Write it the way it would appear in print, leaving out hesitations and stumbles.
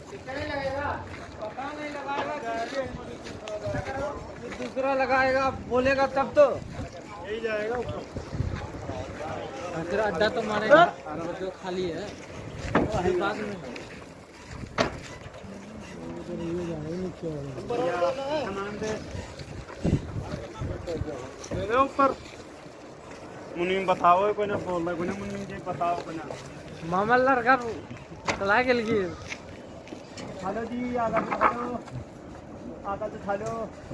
कितने लगेगा पता नहीं लगाएगा, दूसरा लगाएगा बोलेगा तब तो यही जाएगा ऊपर। तेरा अड्डा तो मारेगा जो खाली है बाद में ऊपर मुनीम बताओ कोई ना बोल रहा कोई ना मुनीम जी बताओ कोई ना मामा लड़का चला के लिए हेलो जी आधा तो खा लो